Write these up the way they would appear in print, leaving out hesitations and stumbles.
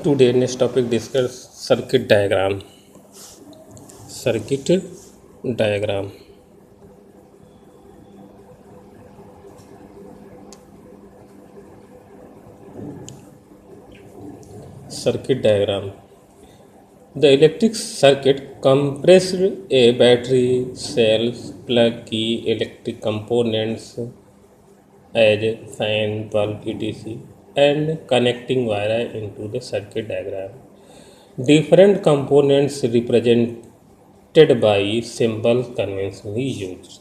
Today next topic discuss circuit diagram. Circuit diagram. Circuit diagram. The electric circuit compressed a battery, cells, plug, key, electric components as fan, bulb, etc. and connecting wire into the circuit diagram. Different components represented by symbol conventionally used.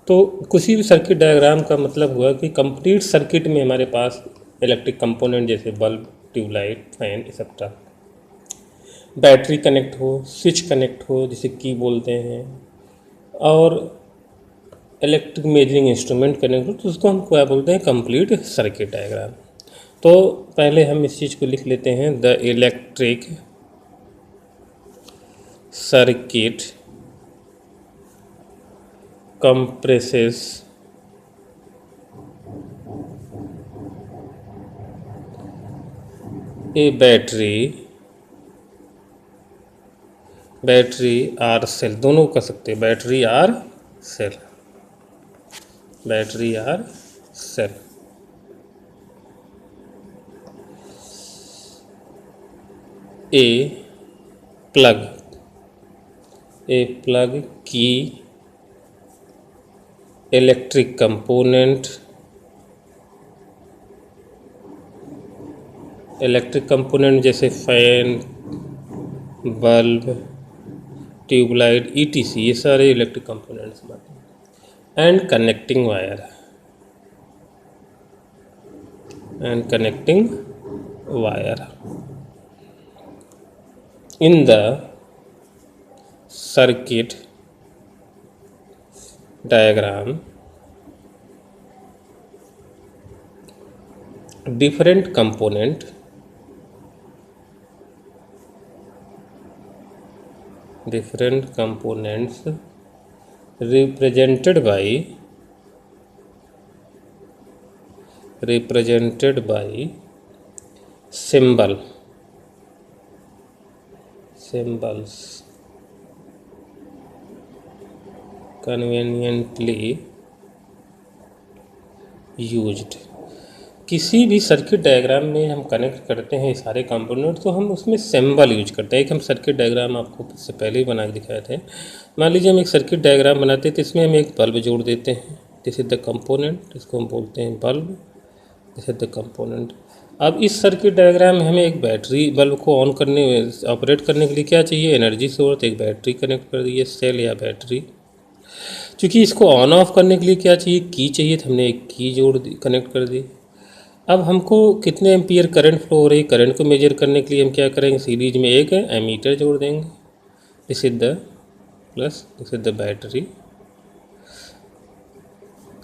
तो किसी भी circuit diagram का मतलब हुआ कि complete circuit में हमारे पास इलेक्ट्रिक कंपोनेंट जैसे bulb, tubelight, fan etcetera, battery connect हो, स्विच कनेक्ट हो जिसे की बोलते हैं, और इलेक्ट्रिक मेजरिंग इंस्ट्रूमेंट कनेक्ट हो, तो उसको हम क्या बोलते हैं, कंप्लीट सर्किट डायग्राम। तो पहले हम इस चीज़ को लिख लेते हैं, the electric circuit compresses a battery or cell, दोनों कर सकते हैं, बैटरी और सेल, बैटरी और सेल, ए प्लग की इलेक्ट्रिक कंपोनेंट जैसे फैन, बल्ब, ट्यूबलाइट, ईटीसी, ये सारे इलेक्ट्रिक कंपोनेंट्स बात, and connecting wire in the circuit diagram. Different components represented by symbols conveniently used. किसी भी सर्किट डायग्राम में हम कनेक्ट करते हैं सारे कंपोनेंट, तो हम उसमें सिंबल यूज करते हैं। एक हम सर्किट डायग्राम आपको इससे पहले ही बना के दिखाए थे। मान लीजिए हम एक सर्किट डायग्राम बनाते हैं, तो इसमें हम एक बल्ब जोड़ देते हैं, दिस इज द कंपोनेंट, इसको हम बोलते हैं bulb, this is the component. अब इस सर्किट डायग्राम में हमें एक बैटरी, बल्ब को ऑपरेट करने के लिए क्या चाहिए, एनर्जी सोर्स, एक बैटरी कनेक्ट कर दी है, सेल या बैटरी। क्योंकि इसको ऑन ऑफ करने के लिए क्या चाहिए, की चाहिए, तो हमने एक की जोड़ दी, कनेक्ट कर दी। अब हमको कितने एम्पियर करंट फ्लो हो रही, करंट को मेजर करने के लिए हम क्या करेंगे, सीरीज में एक एमीटर जोड़ देंगे, this is the plus, this is the battery,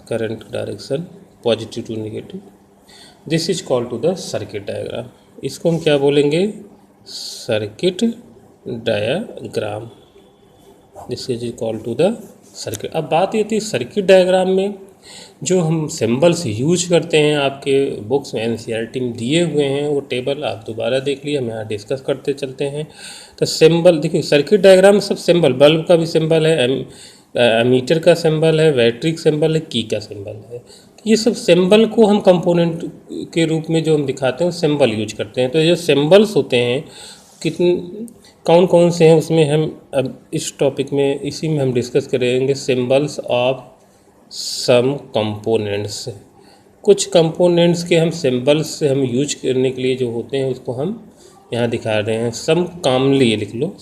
current direction positive to negative, this is called to the circuit diagram. इसको हम क्या बोलेंगे, circuit diagram, this is called to the circuit. अब बात ये थी सर्किट डायग्राम में जो हम सिंबल्स यूज करते हैं, आपके बुक्स में एनसीईआरटी में दिए हुए हैं, वो टेबल आप दोबारा देख लिए, हम यहाँ डिस्कस करते चलते हैं। तो सिंबल देखिए, सर्किट डायग्राम में सब सिंबल, बल्ब का भी सिंबल है, एमीटर का सिंबल है, बैटरी का सिंबल है, की का सिंबल है। ये सब सिंबल को हम कंपोनेंट के रूप में जो हम दिखाते हैं सिंबल यूज करते हैं। तो जो सिंबल्स होते हैं कौन कौन से हैं, उसमें हम अब इस टॉपिक में इसी में हम डिस्कस करेंगे, सिंबल्स ऑफ सम कंपोनेंट्स। कुछ कंपोनेंट्स के हम सिंबल्स से हम यूज करने के लिए जो होते हैं उसको हम यहाँ दिखा रहे हैं। सम कॉमनली, ये लिख लो,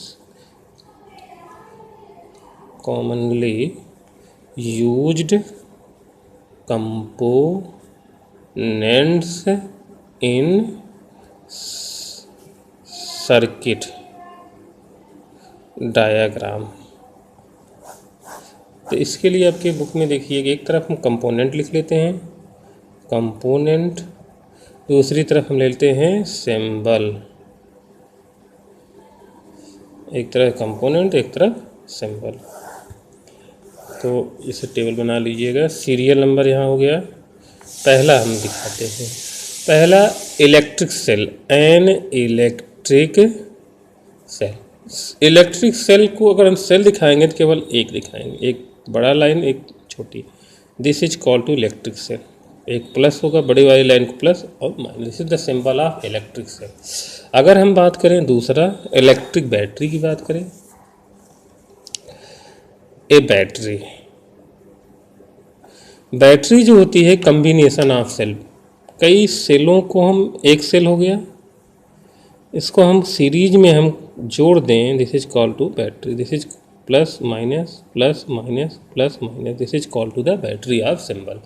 commonly used components in circuit diagram. तो इसके लिए आपके बुक में देखिएगा, एक तरफ हम कंपोनेंट लिख लेते हैं, कंपोनेंट, दूसरी तरफ हम ले लेते हैं सिंबल, एक तरफ कंपोनेंट, एक तरफ सिंबल। तो इसे टेबल बना लीजिएगा, सीरियल नंबर यहाँ हो गया, पहला हम दिखाते हैं, पहला electric cell, an electric cell. Electric cell को अगर हम सेल दिखाएंगे तो केवल एक दिखाएंगे, एक बड़ा लाइन एक छोटी। This is called to electric cell. एक प्लस होगा बड़ी वाली लाइन को प्लस और minus, this is the symbol of electric cell. अगर हम बात करें दूसरा इलेक्ट्रिक बैटरी की बात करें, ए बैटरी, बैटरी जो होती है कम्बिनेशन ऑफ सेल, कई सेलों को हम, एक सेल हो गया, इसको हम सीरीज में हम जोड़ दें, this is call to battery. This is plus minus plus minus plus minus, this is call to the battery of symbol.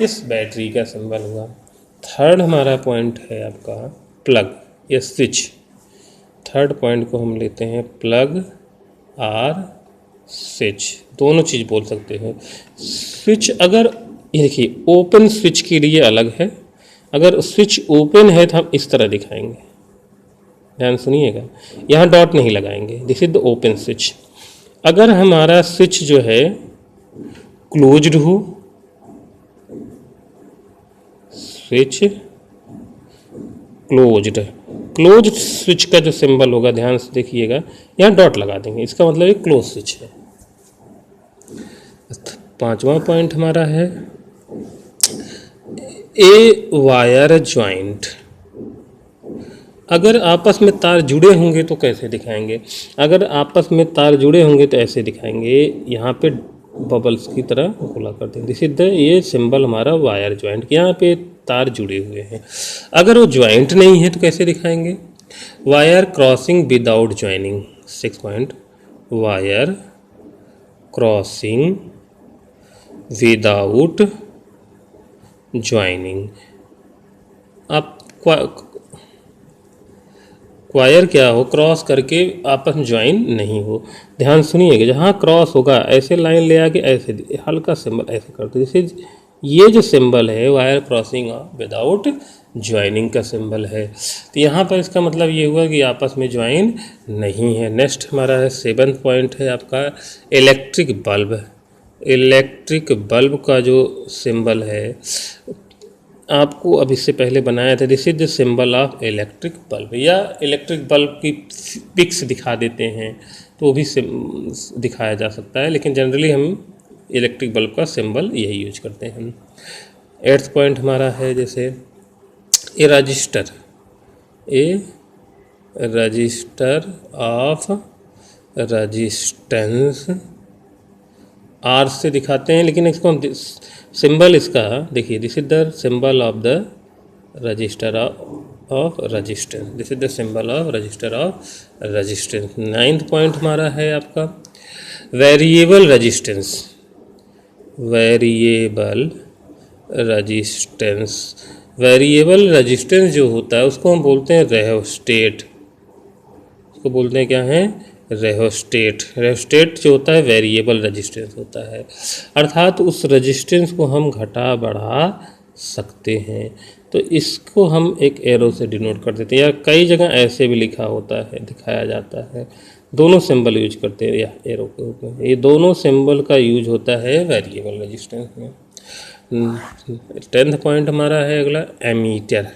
इस बैटरी का सिंबल हुआ। थर्ड हमारा पॉइंट है आपका प्लग या स्विच। थर्ड पॉइंट को हम लेते हैं प्लग और स्विच, दोनों चीज़ बोल सकते हैं। स्विच अगर ये देखिए ओपन स्विच के लिए अलग है, अगर स्विच ओपन है तो हम इस तरह दिखाएंगे, ध्यान सुनिएगा, यहाँ डॉट नहीं लगाएंगे, this is the open switch. अगर हमारा स्विच जो है क्लोज्ड हो, स्विच क्लोज्ड, क्लोज्ड स्विच का जो सिंबल होगा ध्यान से देखिएगा, यहाँ डॉट लगा देंगे, इसका मतलब एक क्लोज स्विच है। पांचवा पॉइंट हमारा है ए वायर ज्वाइंट। अगर आपस में तार जुड़े होंगे तो कैसे दिखाएंगे? अगर आपस में तार जुड़े होंगे तो ऐसे दिखाएंगे, यहाँ पे बबल्स की तरह गोला करते हैं, दिस इज द, ये सिंबल हमारा वायर ज्वाइंट, यहाँ पे तार जुड़े हुए हैं। अगर वो ज्वाइंट नहीं है तो कैसे दिखाएंगे? Wire crossing without joining. 6 point, wire crossing without joining. आप वायर क्या हो, क्रॉस करके आपस में ज्वाइन नहीं हो। ध्यान सुनिएगा, जहाँ क्रॉस होगा ऐसे लाइन ले आके ऐसे हल्का सिंबल ऐसे करते, जैसे ये जो सिंबल है वायर क्रॉसिंग विदाउट ज्वाइनिंग का सिंबल है, तो यहाँ पर इसका मतलब ये हुआ कि आपस में ज्वाइन नहीं है। नेक्स्ट हमारा है 7th पॉइंट है आपका इलेक्ट्रिक बल्ब। इलेक्ट्रिक बल्ब का जो सिंबल है आपको अब इससे पहले बनाया था, this is the symbol of electric bulb, या इलेक्ट्रिक बल्ब की पिक्स दिखा देते हैं तो वो भी दिखाया जा सकता है, लेकिन जनरली हम इलेक्ट्रिक बल्ब का सिंबल यही यूज करते हैं। 8th पॉइंट हमारा है जैसे a resistor, a resistor of resistance, R से दिखाते हैं, लेकिन इसको हम सिंबल इसका देखिए, this is the symbol of the resistor of resistance, this is the symbol of resistor of resistance. 9th point हमारा है आपका variable resistance. Variable resistance, variable resistance जो होता है उसको हम बोलते हैं रेहोस्टेट, उसको बोलते हैं क्या है, रेहोस्टेट। रेहोस्टेट जो होता है वेरिएबल रजिस्टेंस होता है, अर्थात उस रजिस्टेंस को हम घटा बढ़ा सकते हैं, तो इसको हम एक एरो से डिनोट कर देते हैं, या कई जगह ऐसे भी लिखा होता है, दिखाया जाता है, दोनों सिंबल यूज करते हैं या एरो के रूप में। ये दोनों सिंबल का यूज होता है वेरिएबल रजिस्टेंस में। 10th पॉइंट हमारा है अगला ammeter.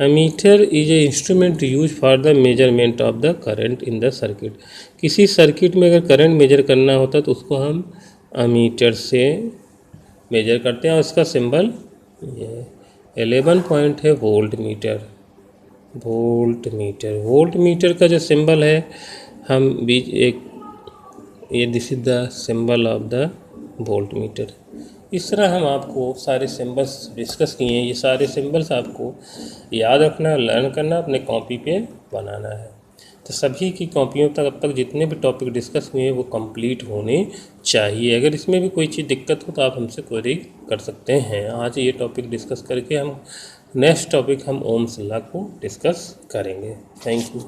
Ammeter is a instrument use for the measurement of the current in the circuit. किसी सर्किट में अगर करंट मेजर करना होता है तो उसको हम एमीटर से मेजर करते हैं, और इसका सिंबल ये। 11 पॉइंट है volt meter. Volt meter, volt meter का जो सिंबल है हम बीच एक, ये this is the symbol of the volt meter. इस तरह हम आपको सारे सिंबल्स डिस्कस किए हैं, ये सारे सिंबल्स आपको याद रखना, लर्न करना, अपने कॉपी पे बनाना है। तो सभी की कॉपियों तक अब तक जितने भी टॉपिक डिस्कस हुए हैं वो कंप्लीट होने चाहिए। अगर इसमें भी कोई चीज़ दिक्कत हो तो आप हमसे क्वेरी कर सकते हैं। आज ये टॉपिक डिस्कस करके हम नेक्स्ट टॉपिक हम ओम्स लॉ को डिस्कस करेंगे। Thank you.